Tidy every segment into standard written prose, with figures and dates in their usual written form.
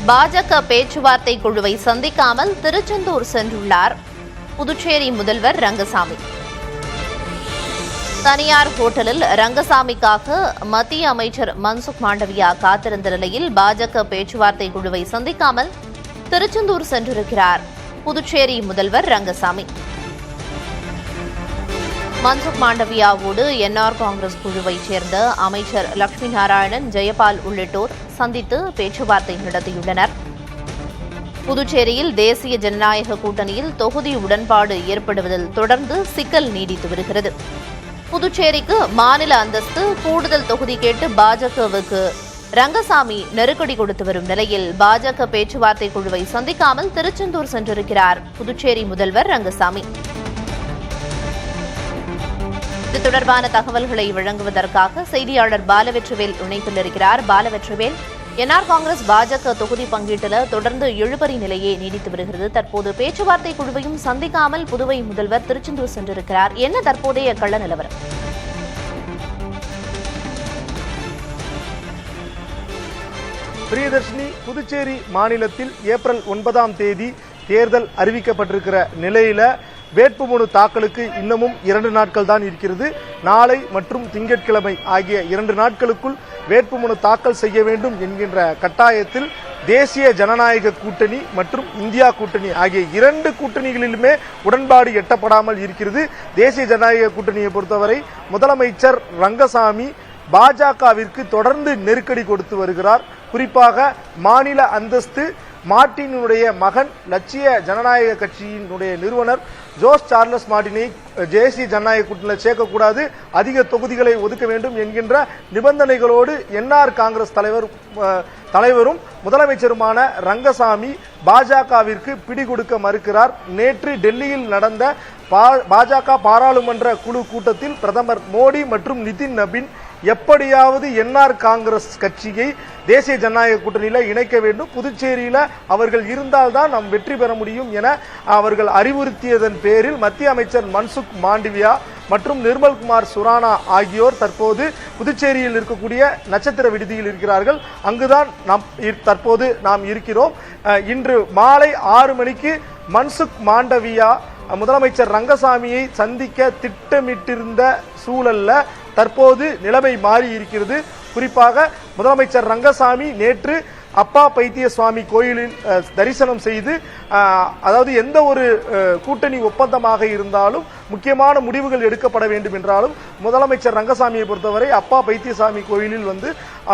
பாஜக பேச்சுவார்த்தை குழுவை சந்திக்காமல் திருச்செந்தூர் சென்றுள்ளார் புதுச்சேரி முதல்வர் ரங்கசாமி. தனியார் ஹோட்டலில் ரங்கசாமிக்காக மத்திய அமைச்சர் மன்சுக் மாண்டவியா காத்திருந்த நிலையில் பாஜக பேச்சுவார்த்தை குழுவை சந்திக்காமல் திருச்செந்தூர் சென்றிருக்கிறார் புதுச்சேரி முதல்வர் ரங்கசாமி. மன்சுக் மாண்டவியாவோடு என்ஆர் காங்கிரஸ் குழுவைச் சேர்ந்த அமைச்சர் லட்சுமி நாராயணன், ஜெயபால் உள்ளிட்டோர் சந்தித்து பேச்சுவார்த்தை நடத்தியுள்ளனர். புதுச்சேரியில் தேசிய ஜனநாயக கூட்டணியில் தொகுதி உடன்பாடு ஏற்படுவதில் தொடர்ந்து சிக்கல் நீடித்து வருகிறது. புதுச்சேரிக்கு மாநில அந்தஸ்து, கூடுதல் தொகுதி கேட்டு பாஜகவுக்கு ரங்கசாமி நெருக்கடி கொடுத்து வரும் நிலையில் பாஜக பேச்சுவார்த்தை குழுவை சந்திக்காமல் திருச்செந்தூர் சென்றிருக்கிறார் புதுச்சேரி முதல்வர் ரங்கசாமி. இது தொடர்பான தகவல்களை வழங்குவதற்காக செய்தியாளர் பாலவெற்றிவேல் இணைப்பில் இருக்கிறார். பாலவெற்றிவேல், என்ஆர் காங்கிரஸ் பாஜக தொகுதி பங்கீட்டில் தொடர்ந்து இழுபறி நிலையே நீடித்து வருகிறது. தற்போது பேச்சுவார்த்தை குழுவையும் சந்திக்காமல் புதுவை முதல்வர் திருச்செந்தூர் சென்றிருக்கிறார். என்ன தற்போதைய கள நிலவரம்? பிரியதர்ஷினி, புதுச்சேரி மாநிலத்தில் ஏப்ரல் 9ஆம் தேதி தேர்தல் அறிவிக்கப்பட்டிருக்கிற நிலையில வேட்புமனு தாக்கலுக்கு இன்னமும் 2 நாட்கள் தான் இருக்கிறது. நாளை மற்றும் திங்கட்கிழமை ஆகிய 2 நாட்களுக்குள் வேட்புமனு தாக்கல் செய்ய வேண்டும் என்கின்ற கட்டாயத்தில் தேசிய ஜனநாயக கூட்டணி மற்றும் இந்தியா கூட்டணி ஆகிய 2 கூட்டணிகளிலுமே உடன்பாடு எட்டப்படாமல் இருக்கிறது. தேசிய ஜனநாயக கூட்டணியை பொறுத்தவரை முதலமைச்சர் ரங்கசாமி பாஜகவிற்கு தொடர்ந்து நெருக்கடி கொடுத்து வருகிறார். குறிப்பாக மாநில அந்தஸ்து மார்டினுடைய மகன் லட்சிய ஜனநாயக கட்சியினுடைய நிறுவனர் ஜோஸ் சார்லஸ் மார்டினை தேசிய ஜனநாயக கூட்டணியில் சேர்க்கக்கூடாது, அதிக தொகுதிகளை ஒதுக்க வேண்டும் என்கின்ற நிபந்தனைகளோடு என்ஆர் காங்கிரஸ் தலைவரும் முதலமைச்சருமான ரங்கசாமி பாஜகவிற்கு பிடி கொடுக்க மறுக்கிறார். நேற்று டெல்லியில் நடந்த பாஜக பாராளுமன்ற குழு கூட்டத்தில் பிரதமர் மோடி மற்றும் நிதின் நபீன் எப்படியாவது என்ஆர் காங்கிரஸ் கட்சியை தேசிய ஜனநாயக கூட்டணியில் இணைக்க வேண்டும், புதுச்சேரியில் அவர்கள் இருந்தால்தான் நாம் வெற்றி பெற முடியும் என அவர்கள் அறிவுறுத்தியதன் பேரில் மத்திய அமைச்சர் மன்சுக் மாண்டவியா மற்றும் நிர்மல்குமார் சுரானா ஆகியோர் தற்போது புதுச்சேரியில் இருக்கக்கூடிய நட்சத்திர விடுதியில் இருக்கிறார்கள். அங்குதான் தற்போது நாம் இருக்கிறோம். இன்று மாலை 6 மணிக்கு மன்சுக் மாண்டவியா முதலமைச்சர் ரங்கசாமியை சந்திக்க திட்டமிட்டிருந்த சூழல்ல தற்போது நிலைமை மாறி இருக்கிறது. குறிப்பாக முதலமைச்சர் ரங்கசாமி நேற்று அப்பா பைத்திய சுவாமி கோயிலில் தரிசனம் செய்து, அதாவது எந்த ஒரு கூட்டணி ஒப்பந்தமாக இருந்தாலும் முக்கியமான முடிவுகள் எடுக்கப்பட வேண்டும் என்றாலும் முதலமைச்சர் ரங்கசாமியை பொறுத்தவரை அப்பா பைத்தியசாமி கோயிலில்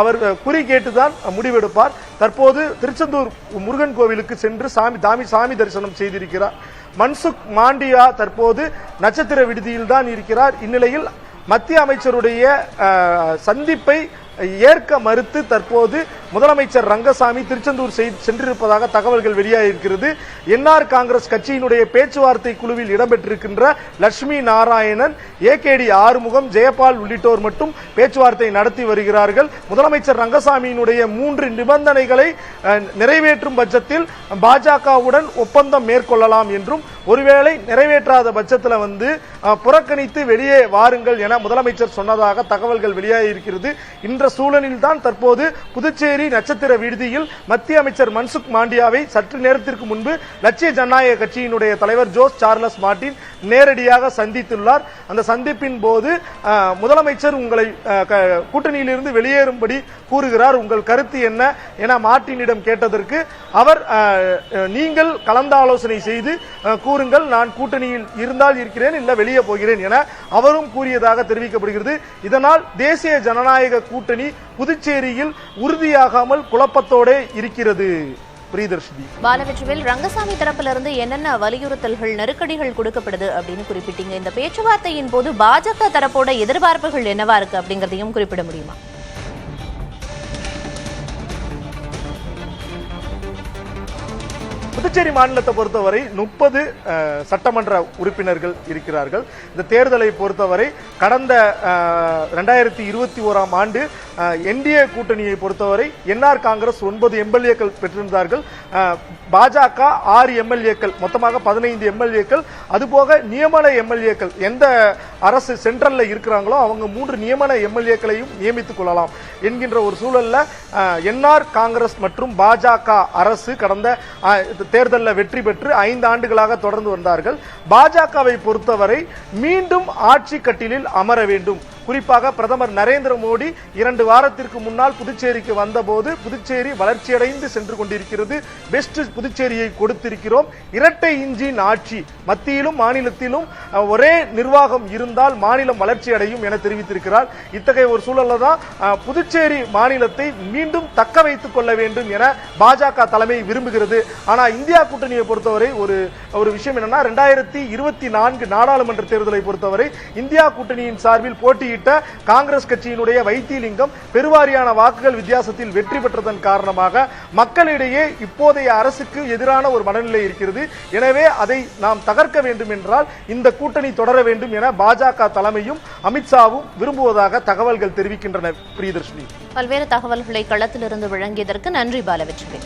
அவர் குறி கேட்டுதான் முடிவெடுப்பார். தற்போது திருச்செந்தூர் முருகன் கோவிலுக்கு சென்று சாமி தரிசனம் செய்திருக்கிறார். மன்சுக் மாண்டியா தற்போது நட்சத்திர விடுதியில் தான் இருக்கிறார். இந்நிலையில் மத்திய அமைச்சருடைய சந்திப்பை ஏற்க மறுத்து தற்போது முதலமைச்சர் ரங்கசாமி திருச்செந்தூர் சென்றிருப்பதாக தகவல்கள் வெளியாகியிருக்கிறது. என்ஆர் காங்கிரஸ் கட்சியினுடைய பேச்சுவார்த்தை குழுவில் இடம்பெற்றிருக்கின்ற லட்சுமி நாராயணன், ஏகேடி ஆறுமுகம், ஜெயபால் உள்ளிட்டோர் மட்டும் பேச்சுவார்த்தை நடத்தி வருகிறார்கள். முதலமைச்சர் ரங்கசாமியினுடைய 3 நிபந்தனைகளை நிறைவேற்றும் பட்சத்தில் பாஜகவுடன் ஒப்பந்தம் மேற்கொள்ளலாம் என்றும், ஒருவேளை நிறைவேற்றாத பட்சத்தில் புறக்கணித்து வெளியே வாருங்கள் என முதலமைச்சர் சொன்னதாக தகவல்கள் வெளியாகியிருக்கிறது. இந்த சூழலில் தான் தற்போது புதுச்சேரி நட்சத்திர விடுதியில் மத்திய அமைச்சர் மன்சுக் மாண்டியாவை சற்று நேரத்திற்கு முன்பு லட்சிய ஜனநாயக கட்சியினுடைய தலைவர் ஜோஸ் சார்லஸ் மார்டின் நேரடியாக சந்தித்துள்ளார். அந்த சந்திப்பின் போது முதலமைச்சர் உங்களை கூட்டணியிலிருந்து வெளியேறும்படி கூறுகிறார், உங்கள் கருத்து என்ன என மார்டினிடம் கேட்டதற்கு அவர் நீங்கள் கலந்து ஆலோசனை செய்து கூறுங்கள், நான் கூட்டணியில் இருந்தால் இருக்கிறேன், இல்ல வெளியே போகிறேன் என அவரும் கூறியதாக தெரிவிக்கப்படுகிறது. இதனால் தேசிய ஜனநாயக கூட்டணி புதுச்சேரியில் உறுதியாகாமல் குழப்பத்தோடு இருக்கிறது. பாலவெற்றிவேல், ரங்கசாமி தரப்பிலிருந்து என்னென்ன வலியுறுத்தல்கள், நெருக்கடிகள் கொடுக்கப்படுது அப்படின்னு குறிப்பிட்டீங்க. இந்த பேச்சுவார்த்தையின் போது பாஜக தரப்போட எதிர்பார்ப்புகள் என்னவா இருக்கு அப்படிங்கறதையும் குறிப்பிட முடியுமா? புதுச்சேரி மாநிலத்தை பொறுத்தவரை 30 சட்டமன்ற உறுப்பினர்கள் இருக்கிறார்கள். இந்த தேர்தலை பொறுத்தவரை கடந்த 2021ஆம் ஆண்டு என்டிஏ கூட்டணியை பொறுத்தவரை என்ஆர் காங்கிரஸ் 9 எம்எல்ஏக்கள் பெற்றிருந்தார்கள். பாஜக 6 எம்எல்ஏக்கள், மொத்தமாக 15 எம்எல்ஏக்கள். அதுபோக நியமன எம்எல்ஏக்கள், எந்த அரசு சென்ட்ரல்ல இருக்கிறாங்களோ அவங்க 3 நியமன எம்எல்ஏக்களையும் நியமித்துக் கொள்ளலாம் என்கின்ற ஒரு சூழல்ல என்ஆர் காங்கிரஸ் மற்றும் பாஜக அரசு கடந்த தேர்தலில் வெற்றி பெற்று 5 ஆண்டுகளாக தொடர்ந்து வந்தார்கள். பாஜகவை பொறுத்தவரை மீண்டும் ஆட்சி கட்டிலில் அமர வேண்டும். குறிப்பாக பிரதமர் நரேந்திர மோடி 2 வாரத்திற்கு முன்னால் புதுச்சேரிக்கு வந்தபோது புதுச்சேரி வளர்ச்சியடைந்து சென்று கொண்டிருக்கிறது, பெஸ்ட் புதுச்சேரியை கொடுத்திருக்கிறோம், இரட்டை இன்ஜின் ஆட்சி, மத்தியிலும் மாநிலத்திலும் ஒரே நிர்வாகம் இருந்தால் மாநிலம் வளர்ச்சி அடையும் என தெரிவித்திருக்கிறார். இத்தகைய ஒரு சூழல்ல தான் புதுச்சேரி மாநிலத்தை மீண்டும் தக்க வைத்துக் கொள்ள வேண்டும் என பாஜக தலைமை விரும்புகிறது. ஆனா இந்தியா கூட்டணியை பொறுத்தவரை ஒரு விஷயம் என்னன்னா, 2024 நாடாளுமன்ற தேர்தலை பொறுத்தவரை இந்தியா கூட்டணியின் சார்பில் போட்டி காங்கிரஸ் கட்சியினுடைய வைத்திலிங்கம் பெருவாரியான வாக்குகள் வித்தியாசத்தில் வெற்றி பெற்றதன் காரணமாக மக்களிடையே இப்போதைய அரசுக்கு எதிரான ஒரு மனநிலை இருக்கிறது. எனவே அதை நாம் தகர்க்க வேண்டும் என்றால் இந்த கூட்டணி தொடர வேண்டும் என பாஜக தலைமையும் அமித்ஷாவும் விரும்புவதாக தகவல்கள் தெரிவிக்கின்றன. பிரியதர்ஷினி, பல்வேறு தகவல்களை களத்திலிருந்து வழங்கியதற்கு நன்றி பாலவெற்றி.